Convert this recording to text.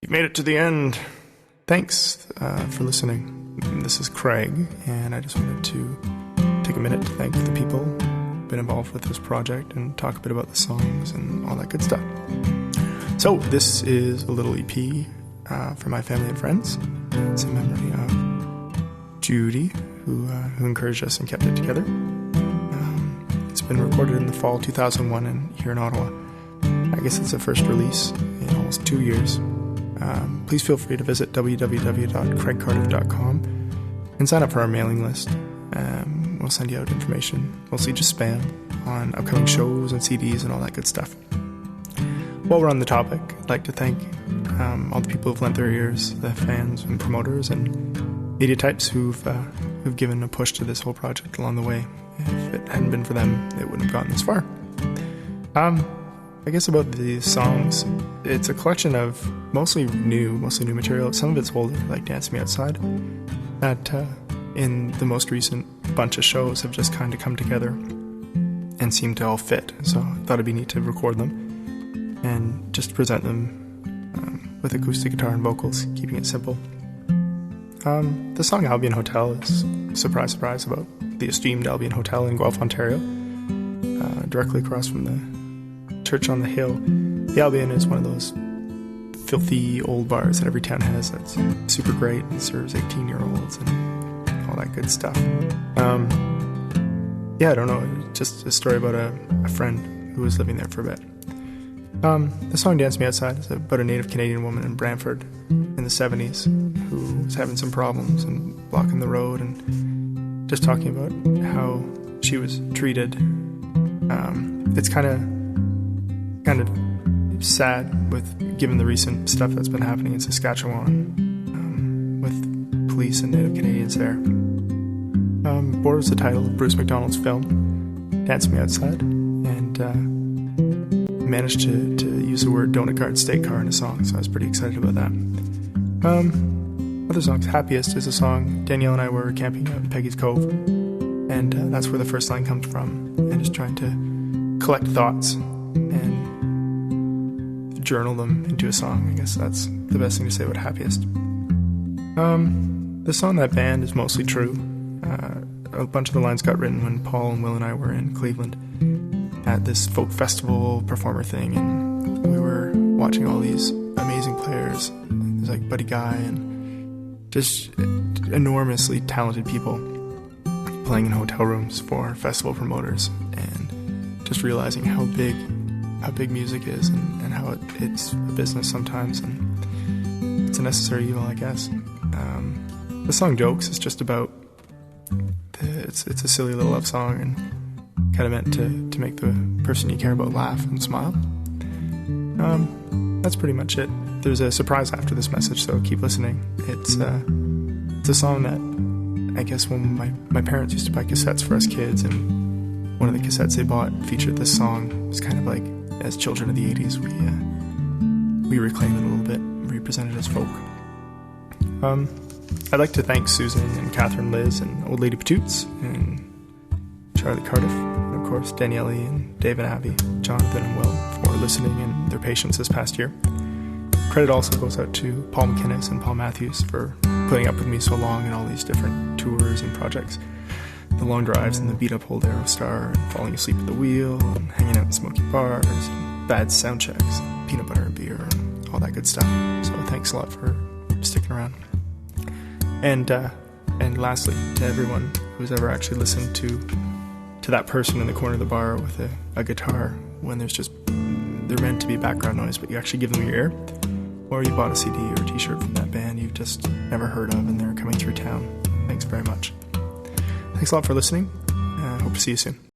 You've made it to the end. Thanks for listening. This is Craig, and I just wanted to take a minute to thank the people who've been involved with this project and talk a bit about the songs and all that good stuff. So this is a little EP for my family and friends. It's in memory of Judy, who encouraged us and kept it together. It's been recorded in the fall 2001 and here in Ottawa. I guess it's the first release in almost 2 years. Please feel free to visit www.craigcardiff.com and sign up for our mailing list. We'll send you out information, mostly just spam, on upcoming shows and CDs and all that good stuff. While we're on the topic, I'd like to thank all the people who've lent their ears, the fans and promoters and media types who've given a push to this whole project along the way. If it hadn't been for them, it wouldn't have gotten this far. I guess about the songs, it's a collection of mostly new material. Some of it's older, like Dance Me Outside, that in the most recent bunch of shows have just kind of come together and seem to all fit. So I thought it'd be neat to record them and just present them with acoustic guitar and vocals, keeping it simple. The song Albion Hotel is, surprise, surprise, about the esteemed Albion Hotel in Guelph, Ontario, directly across from the church on the hill. The Albion is one of those filthy old bars that every town has that's super great and serves 18-year-olds and all that good stuff. I don't know, just a story about a friend who was living there for a bit. The song Dance Me Outside is about a Native Canadian woman in Brantford in the 70s who was having some problems and blocking the road and just talking about how she was treated. It's kind of sad given the recent stuff that's been happening in Saskatchewan with police and Native Canadians there. Border's the title of Bruce McDonald's film, Dance Me Outside, and managed to use the word donut cart steak car in a song, so I was pretty excited about that. Other songs, Happiest is a song. Danielle and I were camping out in Peggy's Cove, and that's where the first line comes from, and just trying to collect thoughts and journal them into a song. I guess that's the best thing to say about Happiest. The song That Band is mostly true. A bunch of the lines got written when Paul and Will and I were in Cleveland at this folk festival performer thing, and we were watching all these amazing players. There's like Buddy Guy and just enormously talented people playing in hotel rooms for festival promoters, and just realizing how big music is and how it's a business sometimes, and it's a necessary evil, I guess. The song Jokes is just about it's a silly little love song and kind of meant to make the person you care about laugh and smile. That's pretty much it. There's a surprise after this message, so keep listening. It's a song that I guess when my parents used to buy cassettes for us kids, and one of the cassettes they bought featured this song. It was kind of like, as children of the 80s, we reclaimed it a little bit and represented it as folk. I'd like to thank Susan and Catherine Liz and Old Lady Patoots and Charlie Cardiff, and of course Danielle and Dave and Abby, Jonathan and Will for listening and their patience this past year. Credit also goes out to Paul McInnes and Paul Matthews for putting up with me so long in all these different tours and projects. The long drives and the beat up Old Aerostar and falling asleep at the wheel and hanging out in smoky bars and bad sound checks and peanut butter and beer and all that good stuff. So thanks a lot for sticking around. And lastly, to everyone who's ever actually listened to that person in the corner of the bar with a guitar when they're meant to be background noise, but you actually give them your ear, or you bought a CD or a t-shirt from that band you've just never heard of and they're coming through town. Thanks very much. Thanks a lot for listening. Hope to see you soon.